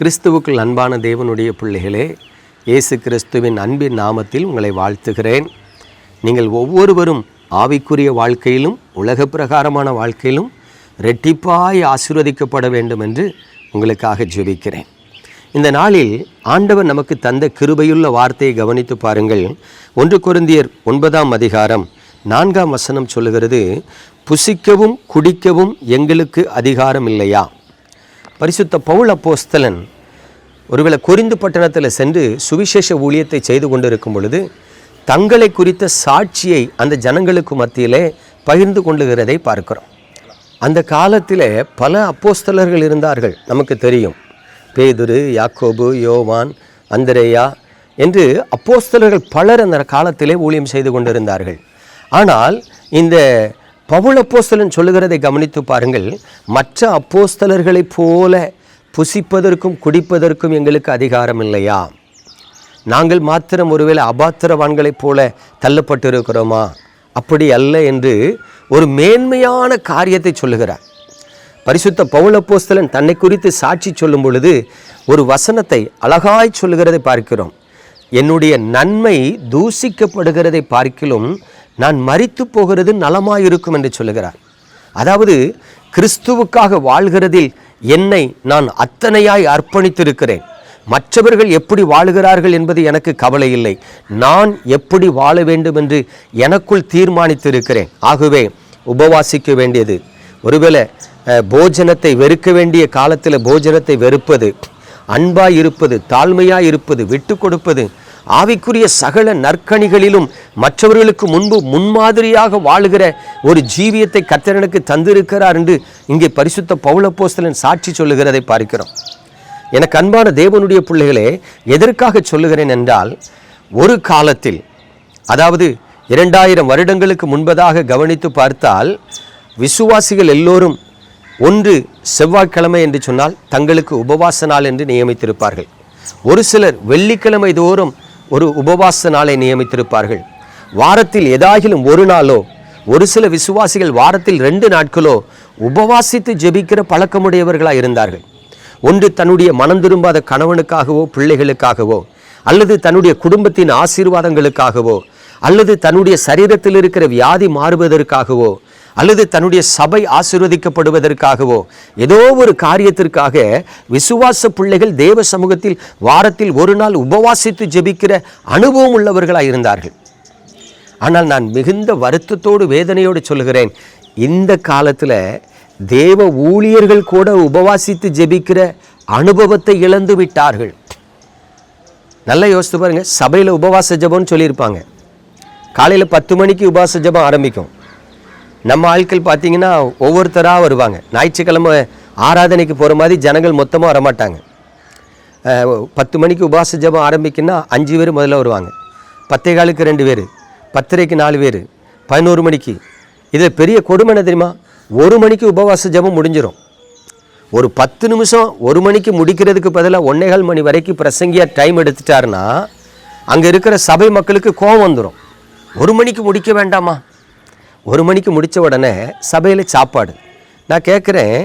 கிறிஸ்துவுக்குள் அன்பான தேவனுடைய பிள்ளைகளே, இயேசு கிறிஸ்துவின் அன்பின் நாமத்தில் உங்களை வாழ்த்துகிறேன். நீங்கள் ஒவ்வொருவரும் ஆவிக்குரிய வாழ்க்கையிலும் உலக பிரகாரமான வாழ்க்கையிலும் இரட்டிப்பாய் ஆசீர்வதிக்கப்பட வேண்டும் என்று உங்களுக்காக ஜெபிக்கிறேன். இந்த நாளில் ஆண்டவர் நமக்கு தந்த கிருபையுள்ள வார்த்தையை கவனித்து பாருங்கள். 1 கொரிந்தியர் 9ஆம் அதிகாரம் 4ஆம் வசனம் சொல்லுகிறது, புசிக்கவும் குடிக்கவும் எங்களுக்கு அதிகாரம் இல்லையா? பரிசுத்த பவுல் அப்போஸ்தலன் ஒருவேளை கொரிந்து பட்டணத்தில் சென்று சுவிசேஷ ஊழியத்தை செய்து கொண்டிருக்கும் பொழுது தங்களை குறித்த சாட்சியை அந்த ஜனங்களுக்கு மத்தியிலே பகிர்ந்து கொள்ளுகிறதை பார்க்கிறோம். அந்த காலத்தில் பல அப்போஸ்தலர்கள் இருந்தார்கள், நமக்கு தெரியும். பேதுரு, யாக்கோபு, யோவான், அந்திரேயா என்று அப்போஸ்தலர்கள் பலர் அந்த காலத்திலே ஊழியம் செய்து கொண்டிருந்தார்கள். ஆனால் இந்த பவுல் அப்போஸ்தலன் சொல்லுகிறதை கவனித்து பாருங்கள். மற்ற அப்போஸ்தலர்களைப் போல புசிப்பதற்கும் குடிப்பதற்கும் எங்களுக்கு அதிகாரம் இல்லையா? நாங்கள் மாத்திரம் ஒருவேளை அபாத்திரவான்களைப் போல தள்ளப்பட்டிருக்கிறோமா? அப்படி அல்ல என்று ஒரு மேன்மையான காரியத்தை சொல்லுகிறார். பரிசுத்த பவுல் அப்போஸ்தலன் தன்னை குறித்து சாட்சி சொல்லும் பொழுது ஒரு வசனத்தை அழகாய் சொல்லுகிறதை பார்க்கிறோம். என்னுடைய நன்மை தூசிக்கப்படுகிறதை பார்க்கிலும் நான் மரித்து போகிறது நலமாயிருக்கும் என்று சொல்லுகிறார். அதாவது கிறிஸ்துவுக்காக வாழ்கிறதில் என்னை நான் அத்தனையாய் அர்ப்பணித்திருக்கிறேன். மற்றவர்கள் எப்படி வாழுகிறார்கள் என்பது எனக்கு கவலை இல்லை. நான் எப்படி வாழ வேண்டும் என்று எனக்குள் தீர்மானித்திருக்கிறேன். ஆகவே உபவாசிக்க வேண்டியது, ஒருவேளை போஜனத்தை வெறுக்க வேண்டிய காலத்தில் போஜனத்தை வெறுப்பது, அன்பாய் இருப்பது, தாழ்மையாய் இருப்பது, விட்டு கொடுப்பது, ஆவிக்குரிய சகல நற்கணிகளிலும் மற்றவர்களுக்கு முன்பு முன்மாதிரியாக வாழுகிற ஒரு ஜீவியத்தை கர்த்தர் எனக்கு தந்திருக்கிறார் என்று இங்கே பரிசுத்த பவுல் அப்போஸ்தலன் சாட்சி சொல்லுகிறதை பார்க்கிறோம். எனக்கு அன்பான தேவனுடைய பிள்ளைகளே, எதற்காக சொல்லுகிறேன் என்றால், ஒரு காலத்தில், அதாவது 2000 வருடங்களுக்கு முன்பதாக கவனித்து பார்த்தால் விசுவாசிகள் எல்லோரும் ஒன்று செவ்வாய்க்கிழமை என்று சொன்னால் தங்களுக்கு உபவாச நாள் என்று நியமித்திருப்பார்கள். ஒரு சிலர் வெள்ளிக்கிழமை தோறும் ஒரு உபவாச நாளை நியமித்திருப்பார்கள். வாரத்தில் ஏதாகிலும் ஒரு நாளோ, ஒரு சில விசுவாசிகள் வாரத்தில் 2 நாட்களோ உபவாசித்து ஜெபிக்கிற பழக்கமுடையவர்களாக இருந்தார்கள். ஒன்று தன்னுடைய மனம் திரும்பாத கணவனுக்காகவோ, பிள்ளைகளுக்காகவோ, அல்லது தன்னுடைய குடும்பத்தின் ஆசீர்வாதங்களுக்காகவோ, அல்லது தன்னுடைய சரீரத்தில் இருக்கிற வியாதி மாறுவதற்காகவோ, அல்லது தன்னுடைய சபை ஆசீர்வதிக்கப்படுவதற்காகவோ, ஏதோ ஒரு காரியத்திற்காக விசுவாச பிள்ளைகள் தேவ சமூகத்தில் வாரத்தில் ஒரு நாள் உபவாசித்து ஜெபிக்கிற அனுபவம் உள்ளவர்களாக இருந்தார்கள். ஆனால் நான் மிகுந்த வருத்தத்தோடு வேதனையோடு சொல்கிறேன், இந்த காலத்தில் தேவ ஊழியர்கள் கூட உபவாசித்து ஜெபிக்கிற அனுபவத்தை இழந்து விட்டார்கள். நல்லா யோசித்து பாருங்க. சபையில் உபவாச ஜெபம்னு சொல்லியிருப்பாங்க. காலையில் 10 மணிக்கு உபவாச ஜெபம் ஆரம்பிக்கும். நம்ம ஆட்கள் பார்த்தீங்கன்னா ஒவ்வொருத்தராக வருவாங்க. ஞாயிற்றுக்கிழமை ஆராதனைக்கு போகிற மாதிரி ஜனங்கள் மொத்தமாக வரமாட்டாங்க. 10 மணிக்கு உபவாச ஜெபம் ஆரம்பிக்குன்னா 5 பேர் முதல்ல வருவாங்க, 10:15க்கு 2 பேர், 10:30க்கு 4 பேர், 11 மணிக்கு. இதில் பெரிய கொடுமை என்ன தெரியுமா? 1 மணிக்கு உபவாச ஜெபம் முடிஞ்சிடும். ஒரு 10 நிமிஷம் 1 மணிக்கு முடிக்கிறதுக்கு பதிலாக 1:15 மணி வரைக்கும் பிரசங்கியாக டைம் எடுத்துட்டாருன்னா அங்கே இருக்கிற சபை மக்களுக்கு கோபம் வந்துடும். 1 மணிக்கு முடிக்க வேண்டாமா? 1 மணிக்கு முடித்த உடனே சபையில் சாப்பாடு. நான் கேட்குறேன்,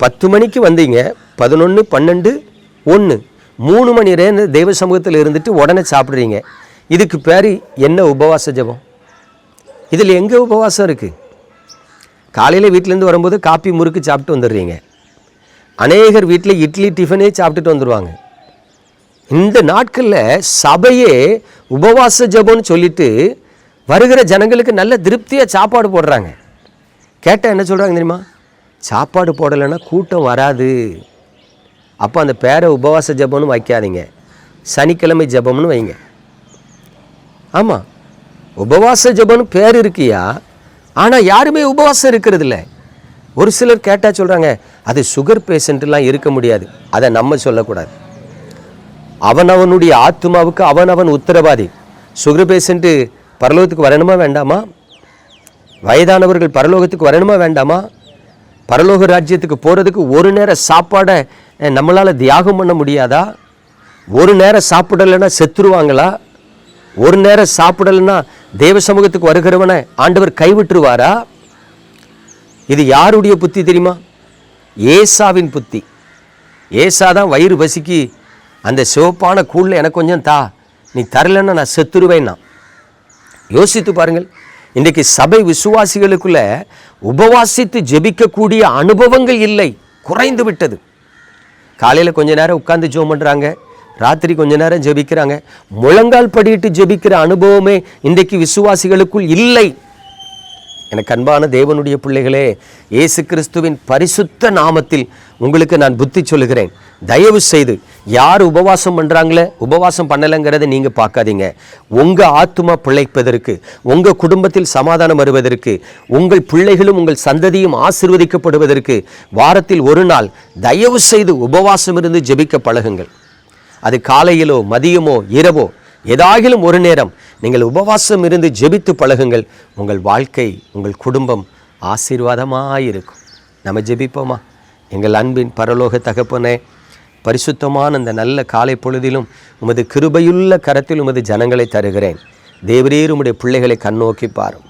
10 மணிக்கு வந்தீங்க, 11, 12, 1, 3 மணி நேரம் தெய்வ சமூகத்தில் இருந்துட்டு உடனே சாப்பிட்றீங்க. இதுக்கு பேர் என்ன உபவாச ஜெபம்? இதில் எங்கே உபவாசம் இருக்குது? காலையில் வீட்டிலேருந்து வரும்போது காப்பி முறுக்கு சாப்பிட்டு வந்துடுறீங்க. அநேகர் வீட்டில் இட்லி டிஃபனே சாப்பிட்டுட்டு வந்துடுவாங்க. இந்த நாட்களில் சபையே உபவாச ஜெபம்னு சொல்லிட்டு வருகிற ஜனங்களுக்கு நல்ல திருப்தியாக சாப்பாடு போடுறாங்க. கேட்டால் என்ன சொல்கிறாங்க தெரியுமா? சாப்பாடு போடலைன்னா கூட்டம் வராது. அப்போ அந்த பேரை உபவாச ஜெபம்னு வைக்காதீங்க, சனிக்கிழமை ஜெபம்னு வைங்க. ஆமாம், உபவாச ஜெபம்னு பேர் இருக்கியா, ஆனால் யாருமே உபவாசம் இருக்கிறது இல்லை. ஒரு சிலர் கேட்டால் சொல்கிறாங்க, அது சுகர் பேஷண்ட்லாம் இருக்க முடியாது. அதை நம்ம சொல்லக்கூடாது. அவனவனுடைய ஆத்மாவுக்கு அவனவன் உத்தரவாதி. சுகர் பேஷண்ட்டு பரலோகத்துக்கு வரணுமா வேண்டாமா? வயதானவர்கள் பரலோகத்துக்கு வரணுமா வேண்டாமா? பரலோக ராஜ்யத்துக்கு போகிறதுக்கு ஒரு நேரம் சாப்பாடை நம்மளால் தியாகம் பண்ண முடியாதா? ஒரு நேரம் சாப்பிடலைன்னா செத்துருவாங்களா? ஒரு நேரம் சாப்பிடலைன்னா தேவ சமூகத்துக்கு வருகிறவனை ஆண்டவர் கைவிட்டுருவாரா? இது யாருடைய புத்தி தெரியுமா? ஏசாவின் புத்தி. ஏசாதான் வயிறு பசிக்கு அந்த சிவப்பான கூழில் எனக்கு கொஞ்சம் தா, நீ தரலன்னா நான் செத்துருவேன்னா. யோசித்து பாருங்கள். இன்றைக்கு சபை விசுவாசிகளுக்குள்ள உபவாசித்து ஜெபிக்கக்கூடிய அனுபவங்கள் இல்லை, குறைந்து விட்டது. காலையில் கொஞ்ச நேரம் உட்கார்ந்து ஜெபம் பண்ணுறாங்க, ராத்திரி கொஞ்ச நேரம் ஜெபிக்கிறாங்க. முழங்கால் படியிட்டு ஜெபிக்கிற அனுபவமே இன்றைக்கு விசுவாசிகளுக்குள் இல்லை. எனக்கு அன்பான தேவனுடைய பிள்ளைகளே, இயேசு கிறிஸ்துவின் பரிசுத்த நாமத்தில் உங்களுக்கு நான் புத்தி சொல்லுகிறேன். தயவு செய்து யார் உபவாசம் பண்ணுறாங்களே உபவாசம் பண்ணலைங்கிறத நீங்கள் பார்க்காதீங்க. உங்கள் ஆத்துமா பிழைப்பதற்கு, உங்கள் குடும்பத்தில் சமாதானம் வருவதற்கு, உங்கள் பிள்ளைகளும் உங்கள் சந்ததியும் ஆசீர்வதிக்கப்படுவதற்கு வாரத்தில் ஒரு நாள் தயவு செய்து உபவாசம் இருந்து ஜெபிக்க பழகுங்கள். அது காலையிலோ மதியமோ இரவோ ஏதாகிலும் ஒரு நேரம் நீங்கள் உபவாசம் இருந்து ஜெபித்து பழகுங்கள். உங்கள் வாழ்க்கை, உங்கள் குடும்பம் ஆசீர்வாதமாயிருக்கும். நம்ம ஜெபிப்போமா? எங்கள் அன்பின் பரலோக தகப்பனே, பரிசுத்தமான அந்த நல்ல காலை பொழுதிலும் உமது கிருபையுள்ள கரத்தில் உமது ஜனங்களை தருகிறேன். தேவரீர் உம்முடைய பிள்ளைகளை கண்ணோக்கி பாரும்.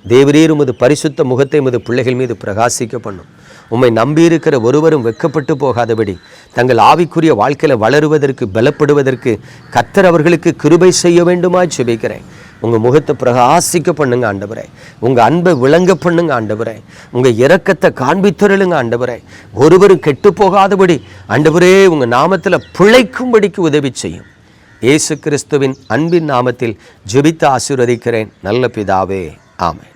தேவரீர் உமது பரிசுத்த முகத்தை உமது பிள்ளைகள் மீது பிரகாசிக்க பண்ணும். உம்மை நம்பியிருக்கிற ஒருவரும் வெட்கப்பட்டு போகாதபடி தங்கள் ஆவிக்குரிய வாழ்க்கையில் வளருவதற்கு, பலப்படுவதற்கு கர்த்தர் அவர்களுக்கு கிருபை செய்ய வேண்டுமாய் ஜெபிக்கிறேன். உங்கள் முகத்தை பிரகாசிக்க பண்ணுங்க ஆண்டவரே. உங்கள் அன்பை விளங்க பண்ணுங்க ஆண்டவரே. உங்கள் இரக்கத்தை காண்பித்தருளுங்க ஆண்டவரே. ஒருவரும் கெட்டு போகாதபடி ஆண்டவரே உங்கள் நாமத்தில் பிழைக்கும்படிக்கு உதவி செய்யும். இயேசு கிறிஸ்துவின் அன்பின் நாமத்தில் ஜெபித்து ஆசீர்வதிக்கிறேன் நல்ல பிதாவே. ஆமென்.